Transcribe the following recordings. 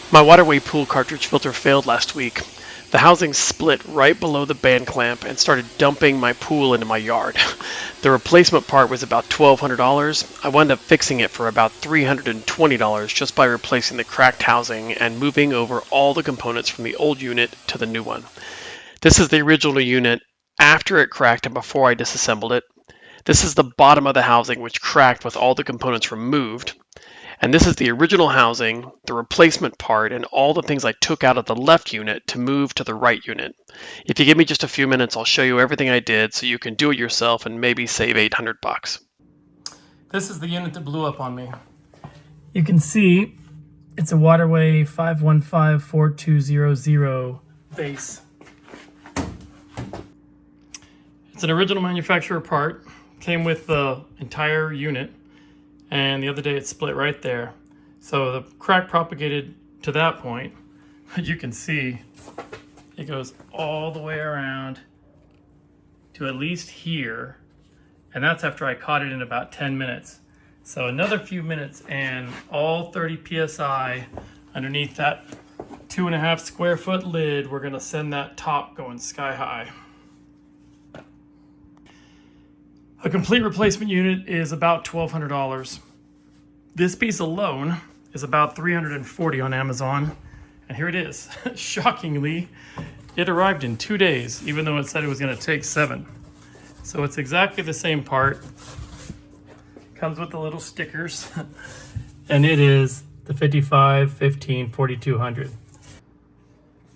My Waterway pool cartridge filter failed last week. The housing split right below the band clamp and started dumping my pool into my yard. The replacement part was about $1,200. I wound up fixing it for about $320 just by replacing the cracked housing and moving over all the components from the old unit to the new one. This is the original unit after it cracked and before I disassembled it. This is the bottom of the housing, which cracked with all the components removed. And this is the original housing, the replacement part, and all the things I took out of the left unit to move to the right unit. If you give me just a few minutes, I'll show you everything I did so you can do it yourself and maybe save 800 bucks. This is the unit that blew up on me. You can see it's a Waterway 5154200 base. It's an original manufacturer part, came with the entire unit, and the other day it split right there. So the crack propagated to that point, but you can see it goes all the way around to at least here, and that's after I caught it in about 10 minutes. So another few minutes and all 30 psi underneath that 2.5 square foot lid. We're gonna send that top going sky high. A complete replacement unit is about $1,200. This piece alone is about $340 on Amazon, and here it is. Shockingly, it arrived in 2 days, even though it said it was going to take 7. So it's exactly the same part. Comes with the little stickers, and it is the 5515-4200.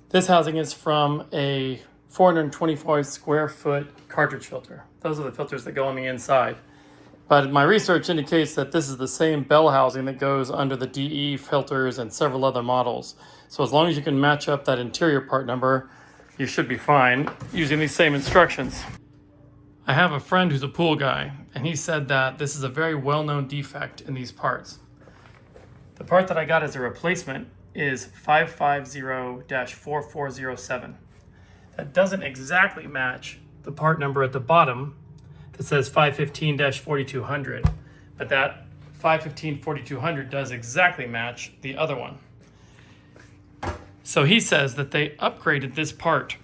This housing is from a 425 square foot cartridge filter. Those are the filters that go on the inside. But my research indicates that this is the same bell housing that goes under the DE filters and several other models. So as long as you can match up that interior part number, you should be fine using these same instructions. I have a friend who's a pool guy, and he said that this is a very well-known defect in these parts. The part that I got as a replacement is 550-4407. That doesn't exactly match the part number at the bottom that says 515-4200, but that 515-4200 does exactly match the other one. So he says that they upgraded this part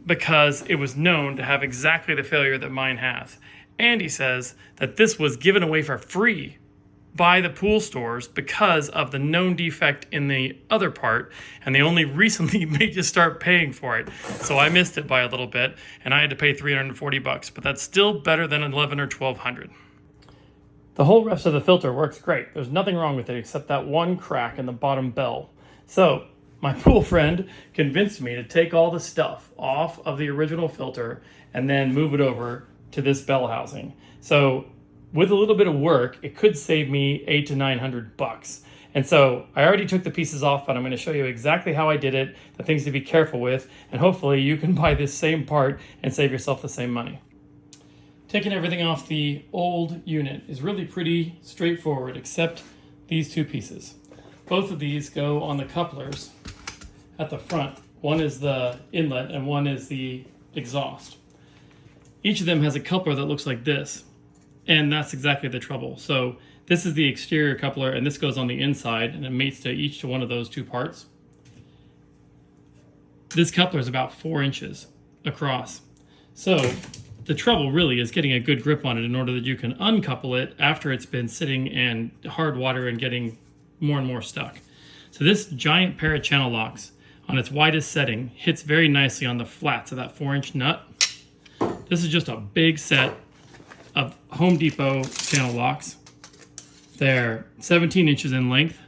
because it was known to have exactly the failure that mine has. And he says that this was given away for free by the pool stores because of the known defect in the other part, and they only recently made you start paying for it. So I missed it by a little bit, and I had to pay $340, but that's still better than $1,100 or $1,200. The whole rest of the filter works great. There's nothing wrong with it except that one crack in the bottom bell. So my pool friend convinced me to take all the stuff off of the original filter and then move it over to this bell housing. So with a little bit of work, it could save me $800 to $900. And so I already took the pieces off, but I'm going to show you exactly how I did it, the things to be careful with, and hopefully you can buy this same part and save yourself the same money. Taking everything off the old unit is really pretty straightforward, except these two pieces. Both of these go on the couplers at the front. One is the inlet and one is the exhaust. Each of them has a coupler that looks like this. And that's exactly the trouble. So this is the exterior coupler, and this goes on the inside, and it mates to each one of those two parts. This coupler is about 4 inches across. So the trouble really is getting a good grip on it in order that you can uncouple it after it's been sitting in hard water and getting more and more stuck. So this giant pair of channel locks on its widest setting hits very nicely on the flats of that 4-inch nut. This is just a big set of Home Depot channel locks. They're 17 inches in length.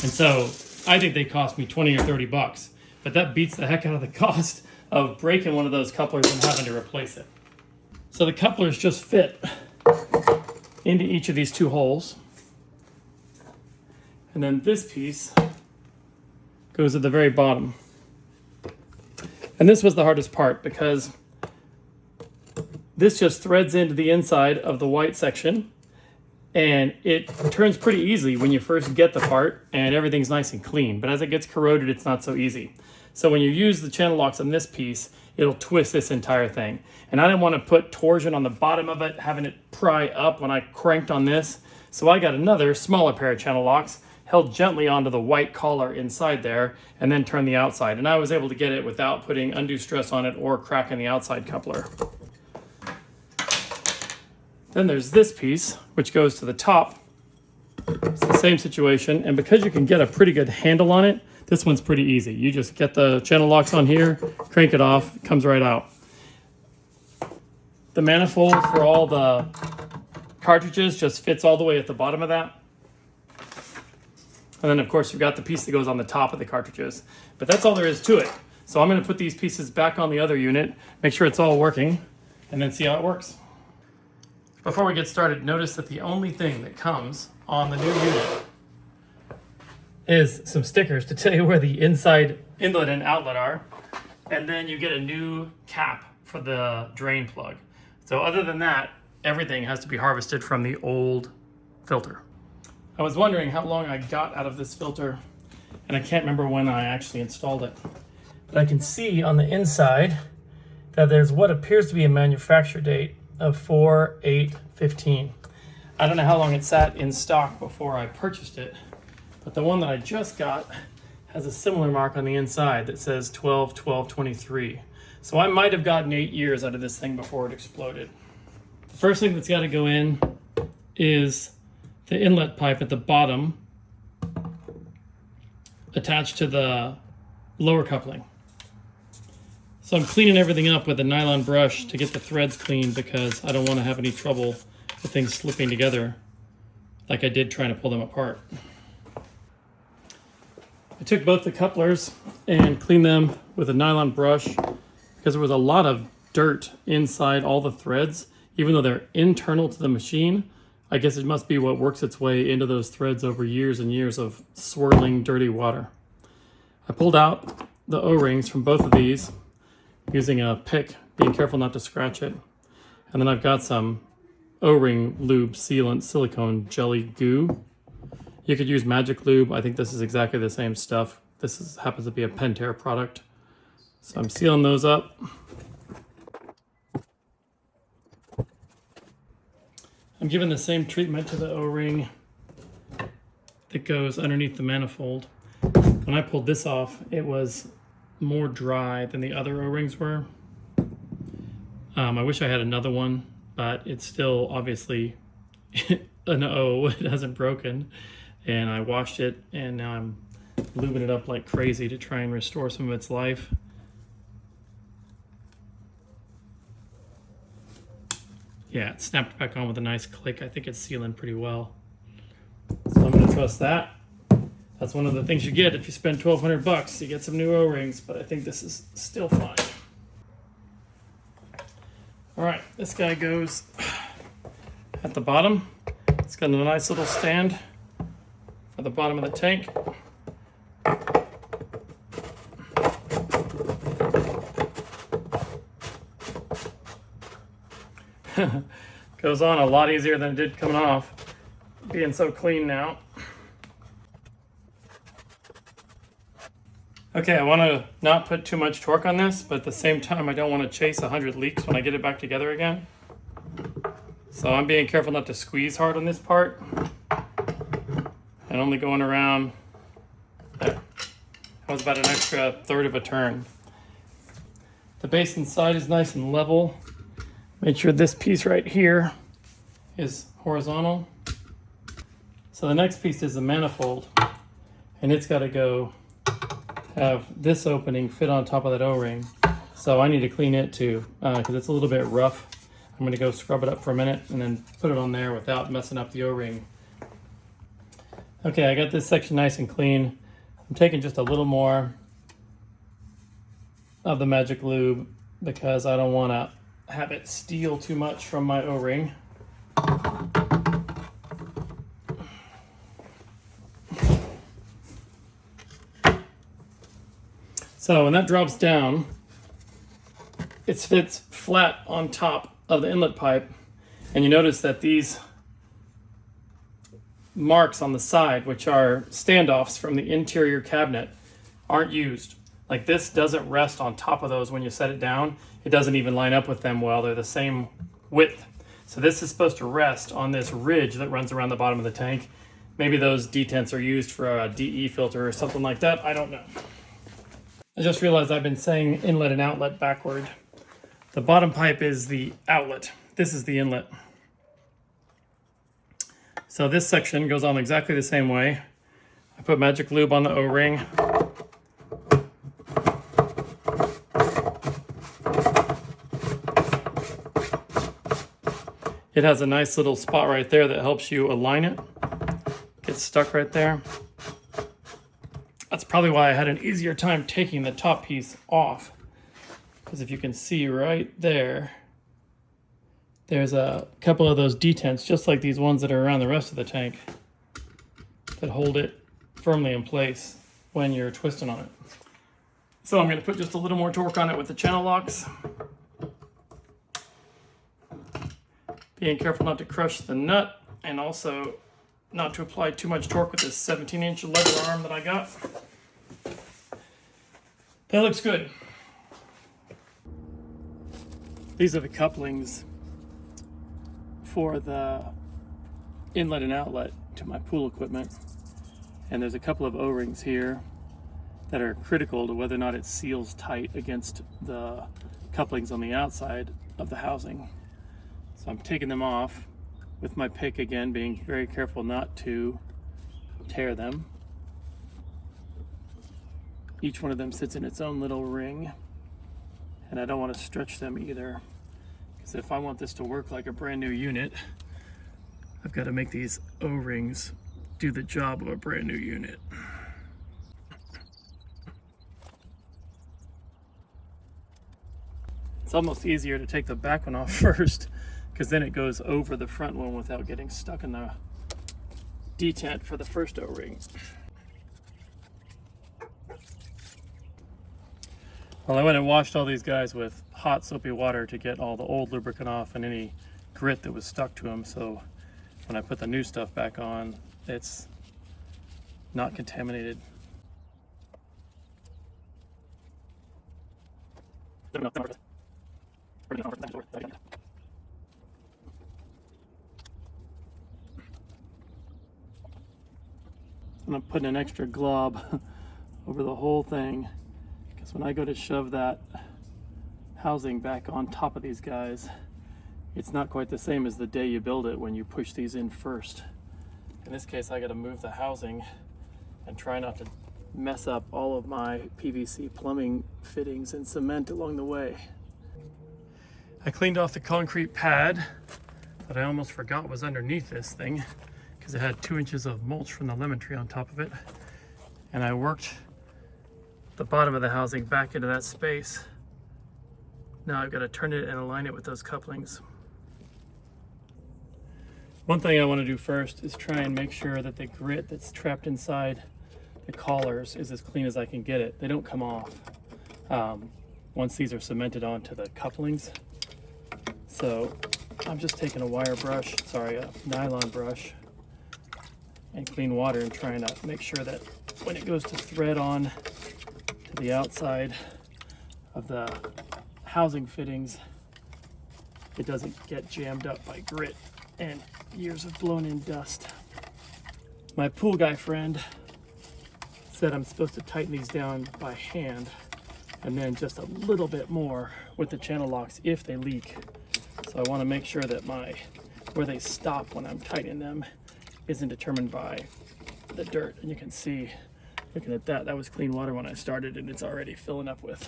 And so I think they cost me 20 or 30 bucks, but that beats the heck out of the cost of breaking one of those couplers and having to replace it. So the couplers just fit into each of these two holes. And then this piece goes at the very bottom. And this was the hardest part because this just threads into the inside of the white section, and it turns pretty easily when you first get the part and everything's nice and clean. But as it gets corroded, it's not so easy. So when you use the channel locks on this piece, it'll twist this entire thing. And I didn't want to put torsion on the bottom of it, having it pry up when I cranked on this. So I got another smaller pair of channel locks, held gently onto the white collar inside there and then turn the outside. And I was able to get it without putting undue stress on it or cracking the outside coupler. Then there's this piece, which goes to the top. It's the same situation, and because you can get a pretty good handle on it, this one's pretty easy. You just get the channel locks on here, crank it off, it comes right out. The manifold for all the cartridges just fits all the way at the bottom of that. And then of course you've got the piece that goes on the top of the cartridges. But that's all there is to it. So I'm going to put these pieces back on the other unit, make sure it's all working, and then see how it works. Before we get started, notice that the only thing that comes on the new unit is some stickers to tell you where the inside inlet and outlet are. And then you get a new cap for the drain plug. So other than that, everything has to be harvested from the old filter. I was wondering how long I got out of this filter, and I can't remember when I actually installed it. But I can see on the inside that there's what appears to be a manufacture date of 4/8/15. I don't know how long it sat in stock before I purchased it, but the one that I just got has a similar mark on the inside that says 12/12/23. So I might have gotten 8 years out of this thing before it exploded. The first thing that's got to go in is the inlet pipe at the bottom attached to the lower coupling. So I'm cleaning everything up with a nylon brush to get the threads clean because I don't want to have any trouble with things slipping together like I did trying to pull them apart. I took both the couplers and cleaned them with a nylon brush because there was a lot of dirt inside all the threads. Even though they're internal to the machine, I guess it must be what works its way into those threads over years and years of swirling dirty water. I pulled out the O-rings from both of these using a pick, being careful not to scratch it. And then I've got some O-ring lube sealant silicone jelly goo. You could use magic lube. I think this is exactly the same stuff. This happens to be a Pentair product. So I'm sealing those up. I'm giving the same treatment to the O-ring that goes underneath the manifold. When I pulled this off, it was more dry than the other O-rings were. I wish I had another one, but it's still obviously an O. It hasn't broken. And I washed it, and now I'm lubing it up like crazy to try and restore some of its life. Yeah, it snapped back on with a nice click. I think it's sealing pretty well. So I'm going to trust that. That's one of the things you get if you spend $1,200. You get some new O-rings, but I think this is still fine. All right, this guy goes at the bottom. It's got a nice little stand for the bottom of the tank. Goes on a lot easier than it did coming off, being so clean now. Okay, I want to not put too much torque on this, but at the same time I don't want to chase 100 leaks when I get it back together again. So I'm being careful not to squeeze hard on this part and only going around there. That was about an extra third of a turn. The base inside is nice and level. Make sure this piece right here is horizontal. So the next piece is the manifold, and it's got to go have this opening fit on top of that O-ring. So I need to clean it too because it's a little bit rough. I'm going to go scrub it up for a minute and then put it on there without messing up the O-ring. Okay, I got this section nice and clean. I'm taking just a little more of the magic lube because I don't want to have it steal too much from my O-ring. So when that drops down, it fits flat on top of the inlet pipe, and you notice that these marks on the side, which are standoffs from the interior cabinet, aren't used. Like this doesn't rest on top of those when you set it down. It doesn't even line up with them well. They're the same width. So this is supposed to rest on this ridge that runs around the bottom of the tank. Maybe those detents are used for a DE filter or something like that. I don't know. I just realized I've been saying inlet and outlet backward. The bottom pipe is the outlet. This is the inlet. So this section goes on exactly the same way. I put magic lube on the O-ring. It has a nice little spot right there that helps you align it. Gets stuck right there. That's probably why I had an easier time taking the top piece off. Because if you can see right there, there's a couple of those detents, just like these ones that are around the rest of the tank, that hold it firmly in place when you're twisting on it. So I'm going to put just a little more torque on it with the channel locks. Being careful not to crush the nut, and also not to apply too much torque with this 17-inch leather arm that I got. That looks good. These are the couplings for the inlet and outlet to my pool equipment. And there's a couple of O-rings here that are critical to whether or not it seals tight against the couplings on the outside of the housing. So I'm taking them off with my pick again, being very careful not to tear them. Each one of them sits in its own little ring, and I don't want to stretch them either, because if I want this to work like a brand new unit, I've got to make these O-rings do the job of a brand new unit. It's almost easier to take the back one off first, because then it goes over the front one without getting stuck in the detent for the first O-ring. Well, I went and washed all these guys with hot soapy water to get all the old lubricant off and any grit that was stuck to them, so when I put the new stuff back on, it's not contaminated. And I'm putting an extra glob over the whole thing, because when I go to shove that housing back on top of these guys, it's not quite the same as the day you build it when you push these in first. In this case, I got to move the housing and try not to mess up all of my PVC plumbing fittings and cement along the way. I cleaned off the concrete pad that I almost forgot was underneath this thing, because it had 2 inches of mulch from the lemon tree on top of it. And I worked the bottom of the housing back into that space. Now I've got to turn it and align it with those couplings. One thing I want to do first is try and make sure that the grit that's trapped inside the collars is as clean as I can get it. They don't come off once these are cemented onto the couplings. So I'm just taking a nylon brush and clean water and trying to make sure that when it goes to thread on to the outside of the housing fittings, it doesn't get jammed up by grit and years of blown in dust. My pool guy friend said I'm supposed to tighten these down by hand and then just a little bit more with the channel locks if they leak. So I want to make sure that where they stop when I'm tightening them isn't determined by the dirt. And you can see, looking at that was clean water when I started, and it's already filling up with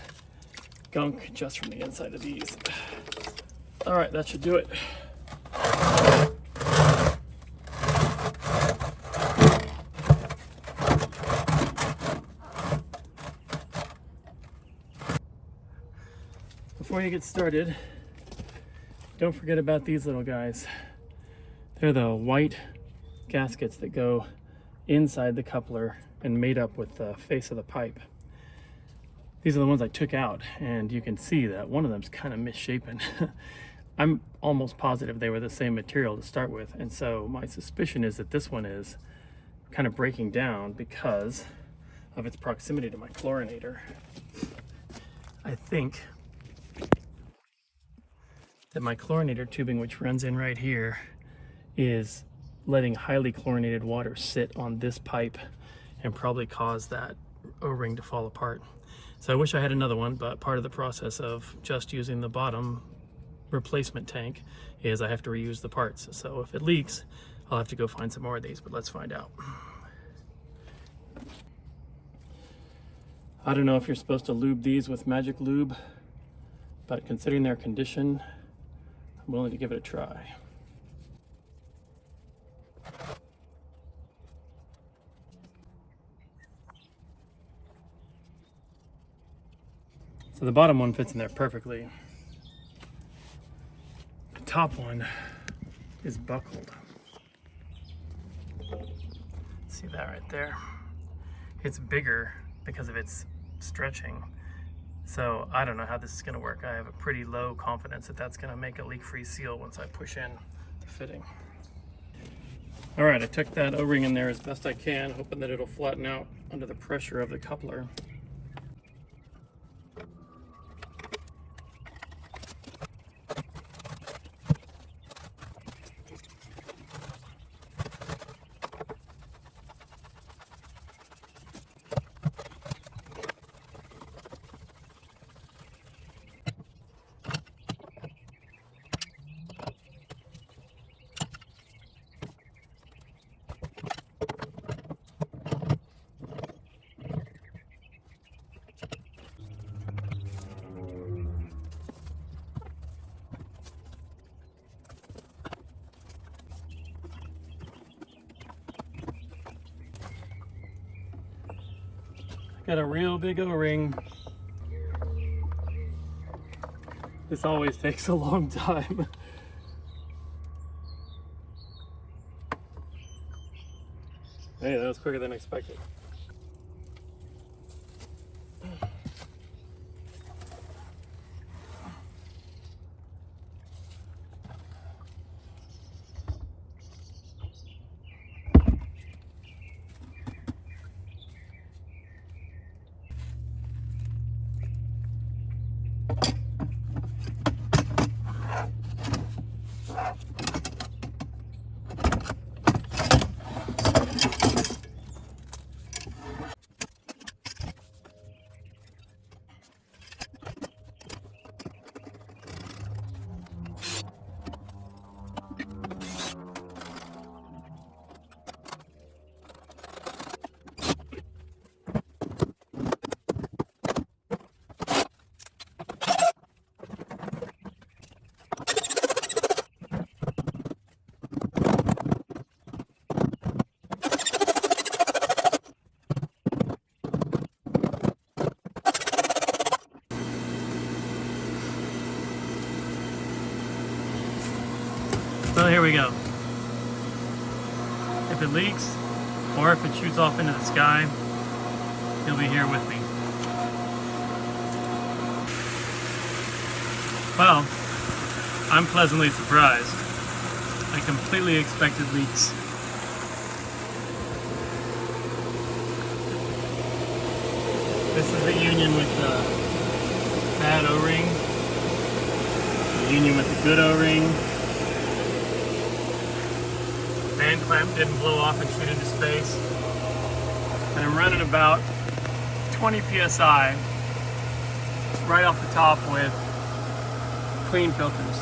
gunk just from the inside of these. All right, that should do it. Before you get started, don't forget about these little guys. They're the white gaskets that go inside the coupler and made up with the face of the pipe. These are the ones I took out, and you can see that one of them's kind of misshapen. I'm almost positive they were the same material to start with, and so my suspicion is that this one is kind of breaking down because of its proximity to my chlorinator. I think that my chlorinator tubing, which runs in right here, is letting highly chlorinated water sit on this pipe and probably cause that O-ring to fall apart. So I wish I had another one, but part of the process of just using the bottom replacement tank is I have to reuse the parts. So if it leaks, I'll have to go find some more of these, but let's find out. I don't know if you're supposed to lube these with magic lube, but considering their condition, I'm willing to give it a try. So the bottom one fits in there perfectly. The top one is buckled. See that right there? It's bigger because of its stretching. So I don't know how this is gonna work. I have a pretty low confidence that that's gonna make a leak-free seal once I push in the fitting. All right, I took that O-ring in there as best I can, hoping that it'll flatten out under the pressure of the coupler. Got a real big O-ring. This always takes a long time. Hey, that was quicker than expected. So here we go. If it leaks, or if it shoots off into the sky, he'll be here with me. Well, I'm pleasantly surprised. I completely expected leaks. This is the union with the bad O-ring, the union with the good O-ring. Band clamp didn't blow off and shoot into space. And I'm running about 20 psi right off the top with clean filters.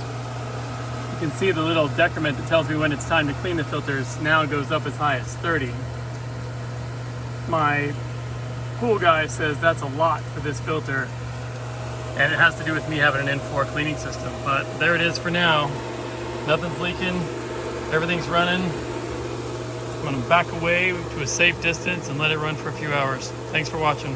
You can see the little decrement that tells me when it's time to clean the filters now goes up as high as 30. My pool guy says that's a lot for this filter, and it has to do with me having an N4 cleaning system. But there it is for now. Nothing's leaking. Everything's running. I'm going to back away to a safe distance and let it run for a few hours. Thanks for watching.